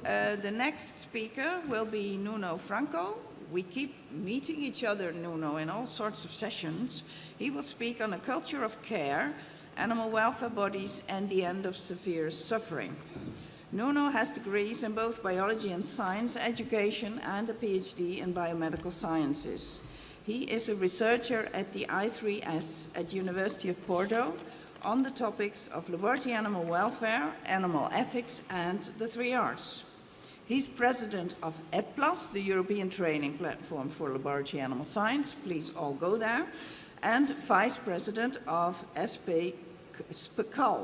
the next speaker will be Nuno Franco. We keep meeting each other, Nuno, in all sorts of sessions. He will speak on a culture of care, animal welfare bodies, and the end of severe suffering. Nuno has degrees in both biology and science education and a PhD in biomedical sciences. He is a researcher at the I3S at University of Porto on the topics of laboratory animal welfare, animal ethics, and the 3 Rs. He's president of EdPlus, the European training platform for laboratory animal science. Please all go there. And vice president of FELASA,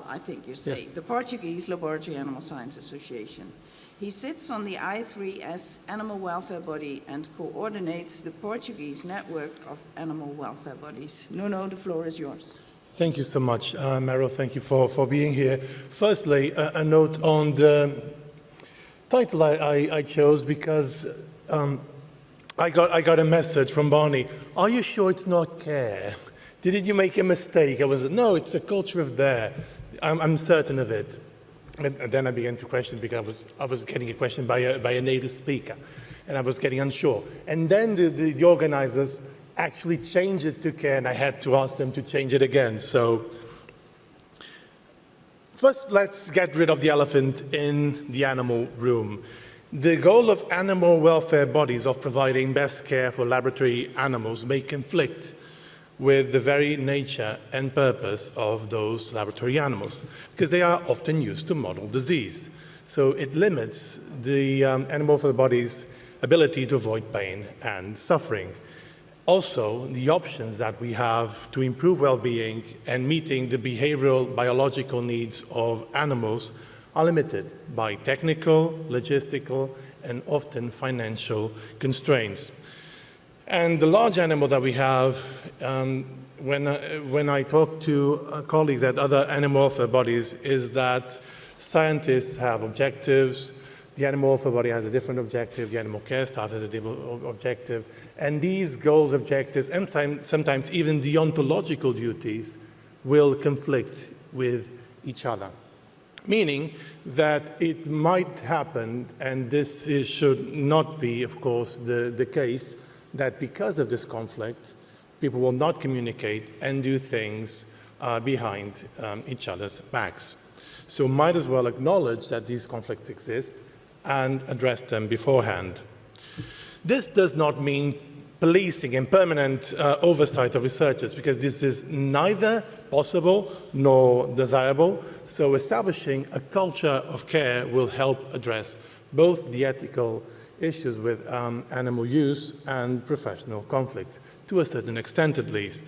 I think you say, yes, the Portuguese Laboratory Animal Science Association. He sits on the I3S animal welfare body and coordinates the Portuguese network of animal welfare bodies. Nuno, the floor is yours. Thank you so much, Meryl. Thank you for being here. Firstly, a note on the title I chose because I got a message from Barney. Are you sure it's not care? Did you make a mistake? No, it's a culture of there. I'm certain of it. And then I began to question because I was getting a question by a native speaker, and I was getting unsure. And then the organizers actually changed it to care, and I had to ask them to change it again. So first, let's get rid of the elephant in the animal room. The goal of animal welfare bodies of providing best care for laboratory animals may conflict with the very nature and purpose of those laboratory animals, because they are often used to model disease. So it limits the animal welfare body's ability to avoid pain and suffering. Also, the options that we have to improve well-being and meeting the behavioral, biological needs of animals are limited by technical, logistical, and often financial constraints. And the large animal that we have, when I talk to colleagues at other animal welfare bodies, is that scientists have objectives, the animal welfare body has a different objective, the animal care staff has a different objective, and these goals, objectives, and sometimes even the ontological duties will conflict with each other. Meaning that it might happen, and this should not be, of course, the case, that because of this conflict, people will not communicate and do things behind each other's backs. So might as well acknowledge that these conflicts exist and address them beforehand. This does not mean policing and permanent oversight of researchers, because this is neither possible nor desirable. So establishing a culture of care will help address both the ethical issues with animal use and professional conflicts, to a certain extent at least.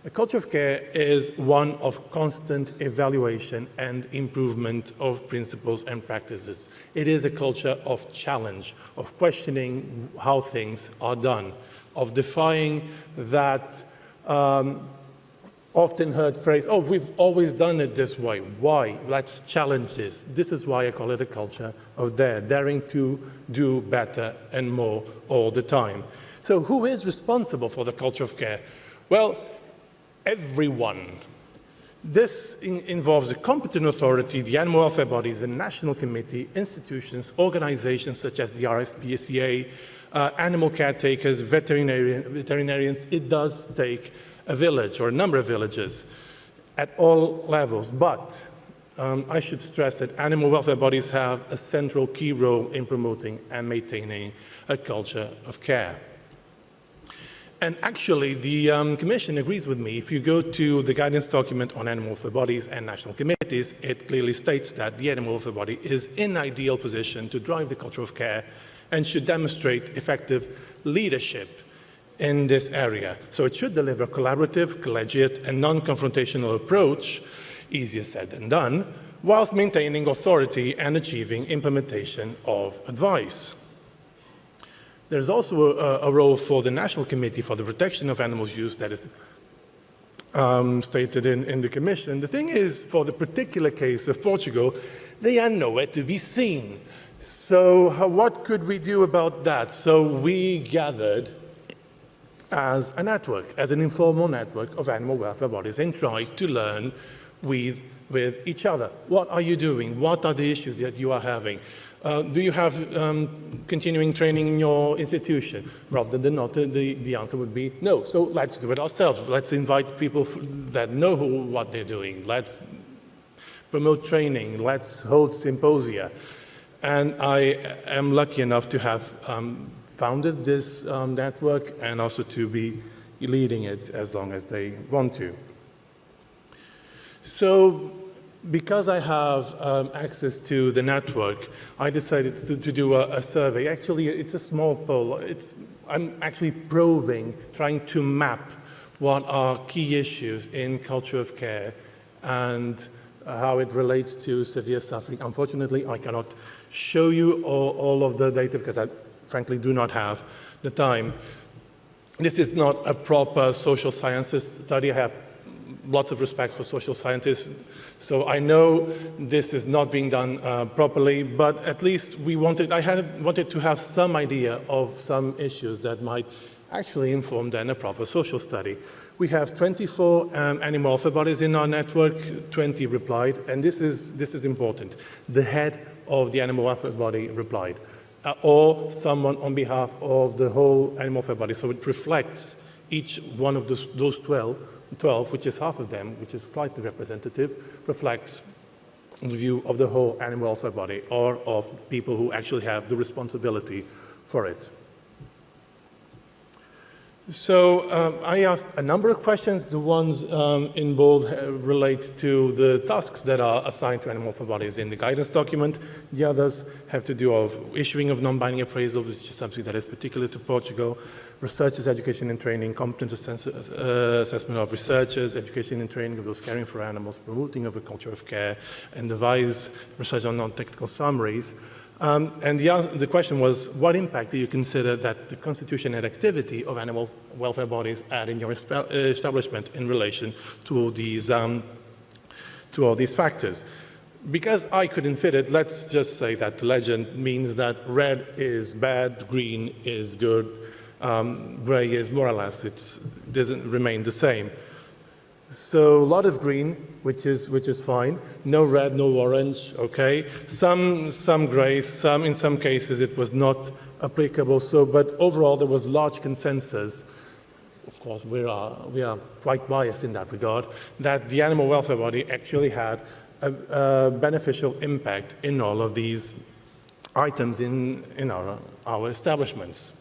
A culture of care is one of constant evaluation and improvement of principles and practices. It is a culture of challenge, of questioning how things are done, of defying that often heard phrase, oh, we've always done it this way. Why? Let's challenge this. This is why I call it a culture of daring to do better and more all the time. So who is responsible for the culture of care? Well, everyone. This involves the competent authority, the animal welfare bodies, the national committee, institutions, organizations such as the RSPCA, animal caretakers, veterinarians. It does take a village or a number of villages at all levels, but I should stress that animal welfare bodies have a central key role in promoting and maintaining a culture of care. And actually, the Commission agrees with me. If you go to the guidance document on animal welfare bodies and national committees, it clearly states that the animal welfare body is in ideal position to drive the culture of care and should demonstrate effective leadership in this area. So it should deliver a collaborative, collegiate, and non-confrontational approach, easier said than done, whilst maintaining authority and achieving implementation of advice. There's also a role for the National Committee for the Protection of Animals Use that is stated in the Commission. The thing is, for the particular case of Portugal, they are nowhere to be seen. So what could we do about that? So we gathered as a network, as an informal network of animal welfare bodies, and tried to learn with each other. What are you doing? What are the issues that you are having? Do you have continuing training in your institution? Rather than not, the answer would be no. So let's do it ourselves. Let's invite people that know what they're doing. Let's promote training. Let's hold symposia. And I am lucky enough to have founded this network and also to be leading it as long as they want to. So, because I have access to the network, I decided to do a survey. Actually, it's a small poll. I'm actually probing, trying to map what are key issues in culture of care and how it relates to severe suffering. Unfortunately, I cannot show you all of the data because I frankly do not have the time. This is not a proper social sciences study. I have lots of respect for social scientists, so I know this is not being done properly, but at least I wanted to have some idea of some issues that might actually inform then a proper social study. We have 24 animal welfare bodies in our network, 20 replied, and this is important. The head of the animal welfare body replied, or someone on behalf of the whole animal welfare body, so it reflects each one of those 12, which is half of them, which is slightly representative, reflects the view of the whole animal welfare body or of people who actually have the responsibility for it. So I asked a number of questions. The ones in bold relate to the tasks that are assigned to animal welfare bodies in the guidance document. The others have to do with issuing of non-binding appraisals, which is something that is particular to Portugal, researchers' education and training, competence assessment of researchers, education and training of those caring for animals, promoting of a culture of care, and devise research on non-technical summaries. And the question was, what impact do you consider that the constitution and activity of animal welfare bodies had in your establishment in relation to all these factors? Because I couldn't fit it, let's just say that the legend means that red is bad, green is good, gray is more or less, it doesn't remain the same. So a lot of green, which is fine. No red, no orange. Okay. Some gray. In some cases it was not applicable. So, but overall there was large consensus. Of course, we are quite biased in that regard. That the animal welfare body actually had a beneficial impact in all of these items in our establishments.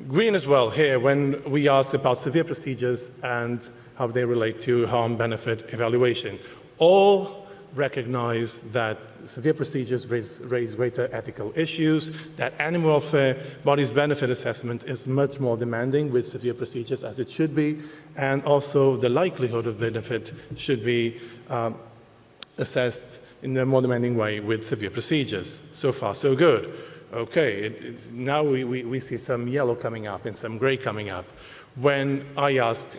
Green as well here when we asked about severe procedures and how they relate to harm-benefit evaluation. All recognize that severe procedures raise greater ethical issues, that animal welfare body's benefit assessment is much more demanding with severe procedures as it should be, and also the likelihood of benefit should be assessed in a more demanding way with severe procedures. So far, so good. Okay, now we see some yellow coming up and some gray coming up. When I asked,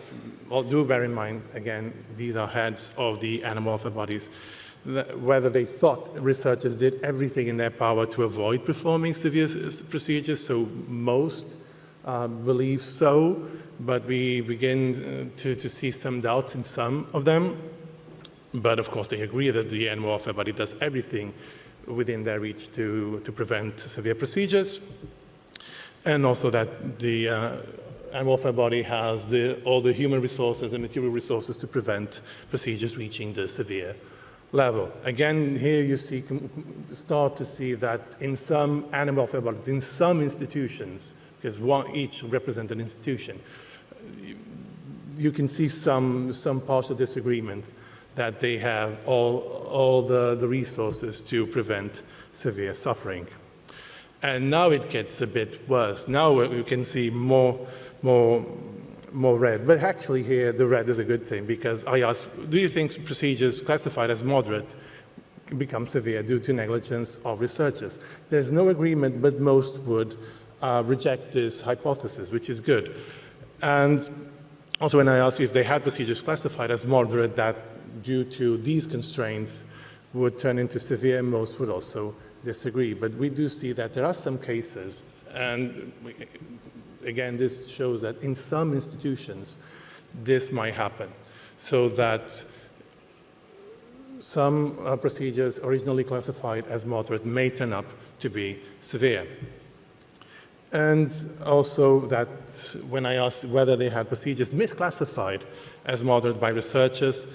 well, do bear in mind, again, these are heads of the animal welfare bodies, whether they thought researchers did everything in their power to avoid performing severe procedures. So most believe so, but we begin to see some doubt in some of them. But of course, they agree that the animal welfare body does everything within their reach to prevent severe procedures, and also that the animal welfare body has all the human resources and material resources to prevent procedures reaching the severe level. Again, here you start to see that in some animal welfare bodies, in some institutions, because each represent an institution, you can see some partial disagreement that they have all the resources to prevent severe suffering. And now it gets a bit worse. Now you can see more red. But actually here, the red is a good thing, because I asked, do you think procedures classified as moderate can become severe due to negligence of researchers? There's no agreement, but most would reject this hypothesis, which is good. And also when I asked if they had procedures classified as moderate that due to these constraints would turn into severe, most would also disagree. But we do see that there are some cases, and again, this shows that in some institutions, this might happen. So that some procedures originally classified as moderate may turn up to be severe. And also that when I asked whether they had procedures misclassified as moderate by researchers,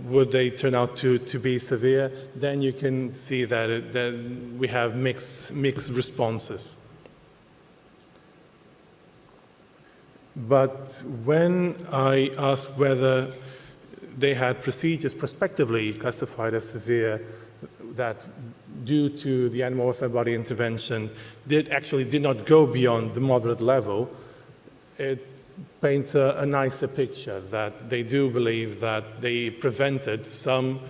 would they turn out to be severe, then you can see that, that we have mixed responses. But when I asked whether they had procedures prospectively classified as severe that, due to the animal welfare body intervention, did not go beyond the moderate level, it paints a nicer picture that they do believe that they prevented some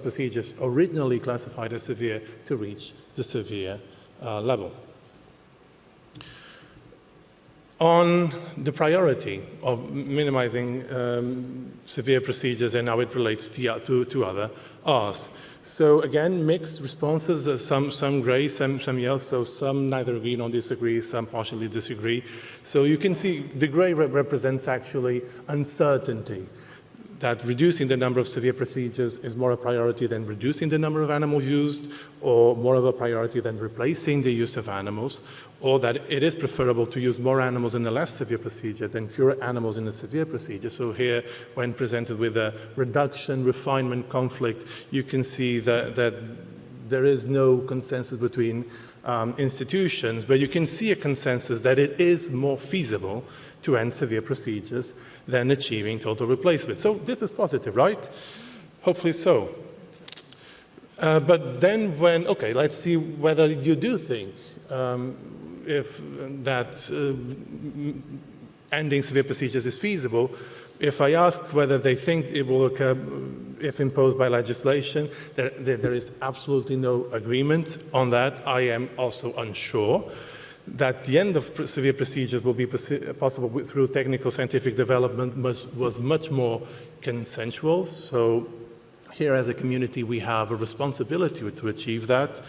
procedures originally classified as severe to reach the severe level. On the priority of minimizing severe procedures and how it relates to other Rs. So again, mixed responses, some gray, some yellow, so some neither agree nor disagree, some partially disagree. So you can see the gray represents actually uncertainty, that reducing the number of severe procedures is more a priority than reducing the number of animals used, or more of a priority than replacing the use of animals, or that it is preferable to use more animals in a less severe procedure than fewer animals in a severe procedure. So here, when presented with a reduction, refinement conflict, you can see that there is no consensus between institutions, but you can see a consensus that it is more feasible to end severe procedures than achieving total replacement. So this is positive, right? Hopefully so. But then okay, let's see whether you do think if that ending severe procedures is feasible. If I ask whether they think it will occur if imposed by legislation, there is absolutely no agreement on that. I am also unsure that the end of severe procedures will be possible through technical scientific development was much more consensual. So here as a community, we have a responsibility to achieve that.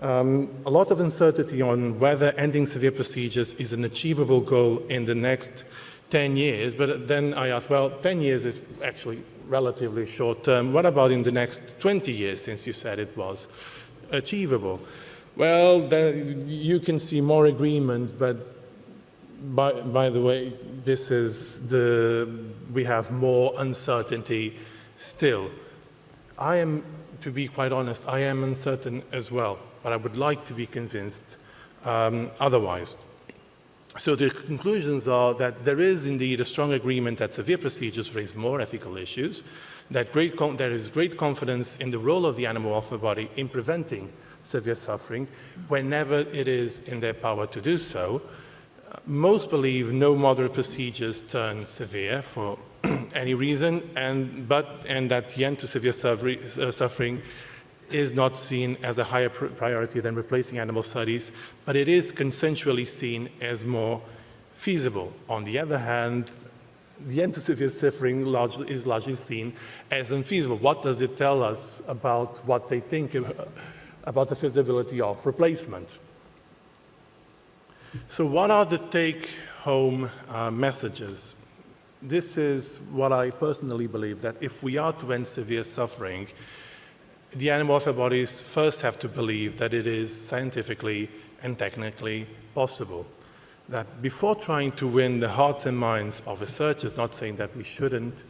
A lot of uncertainty on whether ending severe procedures is an achievable goal in the next 10 years, but then I asked, well, 10 years is actually relatively short term. What about in the next 20 years, since you said it was achievable? Well, then you can see more agreement, but by the way, we have more uncertainty still. To be quite honest, I am uncertain as well, but I would like to be convinced otherwise. So the conclusions are that there is indeed a strong agreement that severe procedures raise more ethical issues, that there is great confidence in the role of the animal welfare body in preventing severe suffering whenever it is in their power to do so. Most believe no moderate procedures turn severe for any reason, and that the end to severe suffering is not seen as a higher priority than replacing animal studies, but it is consensually seen as more feasible. On the other hand, the end to severe suffering is largely seen as unfeasible. What does it tell us about what they think about the feasibility of replacement? So what are the take-home messages? This is what I personally believe, that if we are to end severe suffering, the animal welfare bodies first have to believe that it is scientifically and technically possible. That before trying to win the hearts and minds of researchers, not saying that we shouldn't,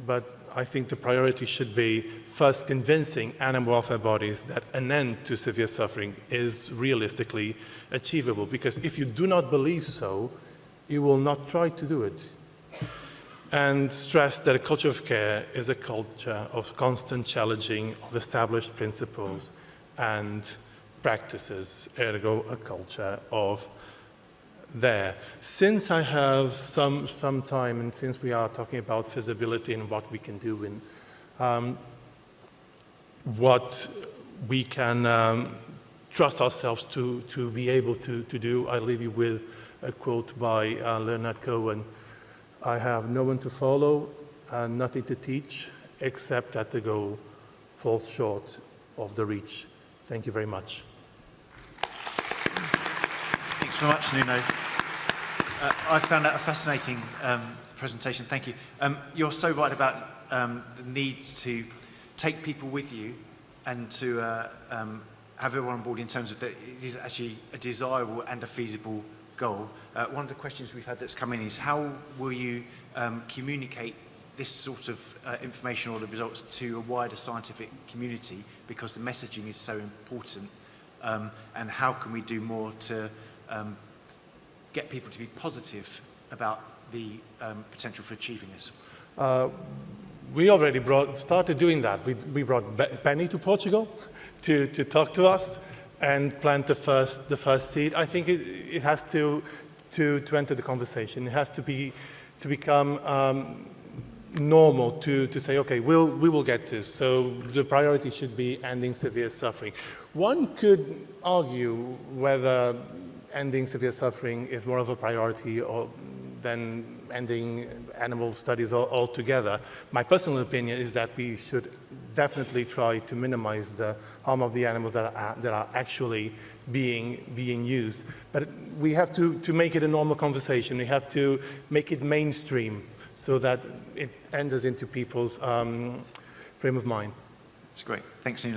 but I think the priority should be first convincing animal welfare bodies that an end to severe suffering is realistically achievable. Because if you do not believe so, you will not try to do it. And stress that a culture of care is a culture of constant challenging of established principles and practices, ergo a culture of there. Since I have some time, and since we are talking about feasibility and what we can do and what we can trust ourselves to be able to do, I'll leave you with a quote by Leonard Cohen. I have no one to follow and nothing to teach, except that the goal falls short of the reach. Thank you very much. Thanks very much, Nuno. I found that a fascinating presentation. Thank you. You're so right about the need to take people with you and to have everyone on board in terms of that it is actually a desirable and a feasible goal. One of the questions we've had that's come in is how will you communicate this sort of information or the results to a wider scientific community, because the messaging is so important, and how can we do more to get people to be positive about the potential for achieving this? We already started doing that. We brought Penny to Portugal to talk to us and plant the first seed. I think it has to enter the conversation. It has to become normal to say, okay, we will get this. So the priority should be ending severe suffering. One could argue whether ending severe suffering is more of a priority than ending animal studies altogether. My personal opinion is that we should definitely try to minimize the harm of the animals that are actually being used. But we have to make it a normal conversation. We have to make it mainstream so that it enters into people's frame of mind. That's great. Thanks, Nuno.